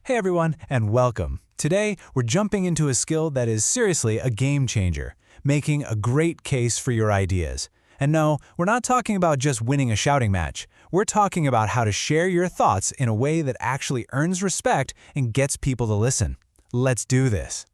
Hey everyone, and welcome. Today, we're jumping into a skill that is seriously a game changer, making a great case for your ideas. And no, we're not talking about just winning a shouting match. We're talking about how to share your thoughts in a way that actually earns respect and gets people to listen. Let's do this.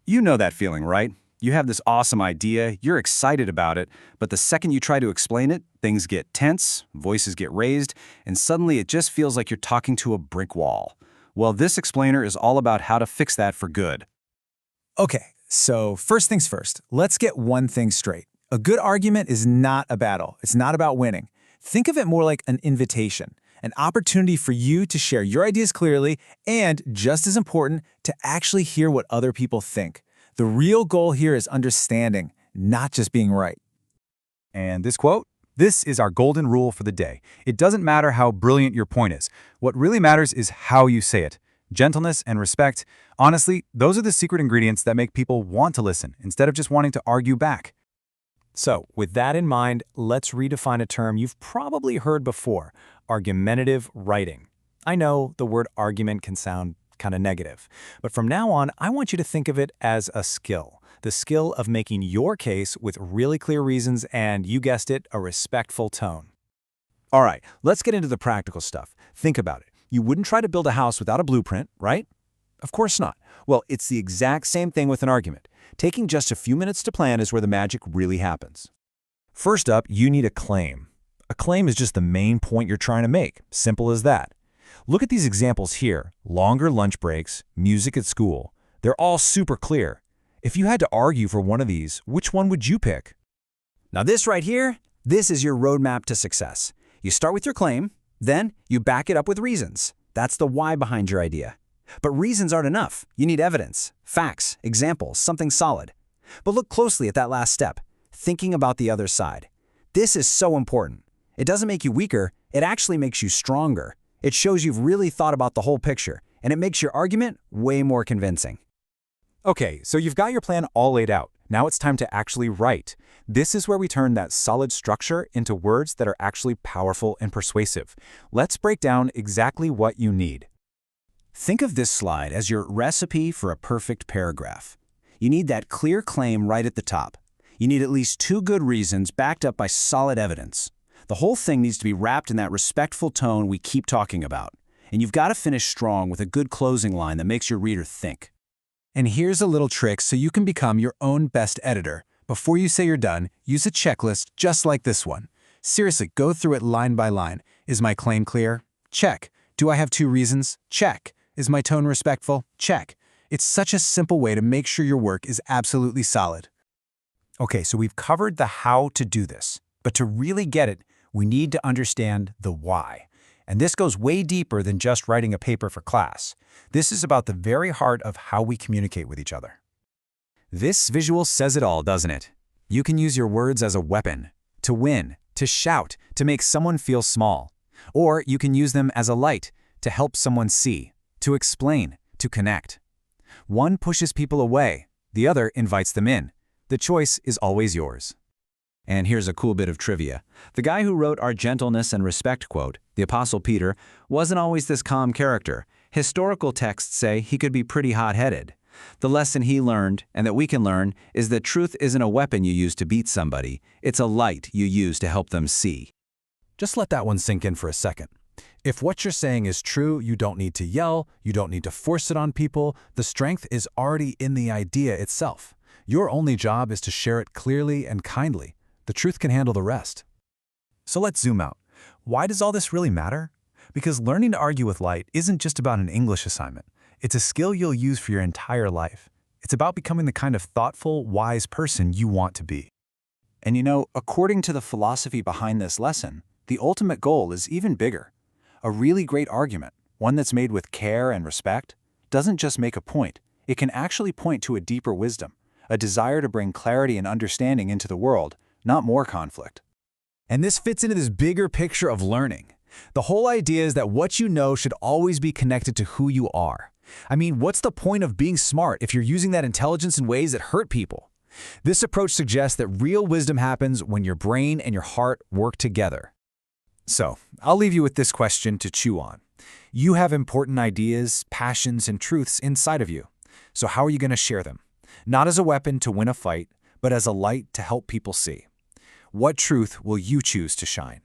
You know that feeling, right? You have this awesome idea, you're excited about it, but the second you try to explain it, things get tense, voices get raised, and suddenly it just feels like you're talking to a brick wall. Well, this explainer is all about how to fix that for good. Okay, so first things first, let's get one thing straight. A good argument is not a battle. It's not about winning. Think of it more like an invitation, an opportunity for you to share your ideas clearly and, just as important, to actually hear what other people think. The real goal here is understanding, not just being right. And this quote? This is our golden rule for the day. It doesn't matter how brilliant your point is. What really matters is how you say it. Gentleness and respect. Honestly, those are the secret ingredients that make people want to listen instead of just wanting to argue back. So, with that in mind, let's redefine a term you've probably heard before, argumentative writing. I know the word argument can sound kind of negative, but from now on, I want you to think of it as a skill. The skill of making your case with really clear reasons and, you guessed it, a respectful tone. All right, let's get into the practical stuff. Think about it. You wouldn't try to build a house without a blueprint, right? Of course not. Well, it's the exact same thing with an argument. Taking just a few minutes to plan is where the magic really happens. First up, you need a claim. A claim is just the main point you're trying to make. Simple as that. Look at these examples here. Longer lunch breaks, music at school. They're all super clear. If you had to argue for one of these, which one would you pick? Now this right here, this is your roadmap to success. You start with your claim, then you back it up with reasons. That's the why behind your idea. But reasons aren't enough. You need evidence, facts, examples, something solid. But look closely at that last step, thinking about the other side. This is so important. It doesn't make you weaker, it actually makes you stronger. It shows you've really thought about the whole picture, and it makes your argument way more convincing. Okay, so you've got your plan all laid out. Now it's time to actually write. This is where we turn that solid structure into words that are actually powerful and persuasive. Let's break down exactly what you need. Think of this slide as your recipe for a perfect paragraph. You need that clear claim right at the top. You need at least 2 good reasons backed up by solid evidence. The whole thing needs to be wrapped in that respectful tone we keep talking about. And you've got to finish strong with a good closing line that makes your reader think. And here's a little trick so you can become your own best editor. Before you say you're done, use a checklist just like this one. Seriously, go through it line by line. Is my claim clear? Check. Do I have 2 reasons? Check. Is my tone respectful? Check. It's such a simple way to make sure your work is absolutely solid. Okay, so we've covered the how to do this. But to really get it, we need to understand the why. And this goes way deeper than just writing a paper for class. This is about the very heart of how we communicate with each other. This visual says it all, doesn't it? You can use your words as a weapon, to win, to shout, to make someone feel small. Or you can use them as a light, to help someone see, to explain, to connect. One pushes people away, the other invites them in. The choice is always yours. And here's a cool bit of trivia. The guy who wrote our gentleness and respect quote, the Apostle Peter, wasn't always this calm character. Historical texts say he could be pretty hot-headed. The lesson he learned, and that we can learn, is that truth isn't a weapon you use to beat somebody. It's a light you use to help them see. Just let that one sink in for a second. If what you're saying is true, you don't need to yell, you don't need to force it on people. The strength is already in the idea itself. Your only job is to share it clearly and kindly. The truth can handle the rest. So let's zoom out. Why does all this really matter? Because learning to argue with light isn't just about an English assignment. It's a skill you'll use for your entire life. It's about becoming the kind of thoughtful, wise person you want to be. And you know, according to the philosophy behind this lesson, the ultimate goal is even bigger. A really great argument, one that's made with care and respect, doesn't just make a point. It can actually point to a deeper wisdom, a desire to bring clarity and understanding into the world, not more conflict. And this fits into this bigger picture of learning. The whole idea is that what you know should always be connected to who you are. I mean, what's the point of being smart if you're using that intelligence in ways that hurt people? This approach suggests that real wisdom happens when your brain and your heart work together. So, I'll leave you with this question to chew on. You have important ideas, passions, and truths inside of you. So how are you going to share them? Not as a weapon to win a fight, but as a light to help people see. What truth will you choose to shine?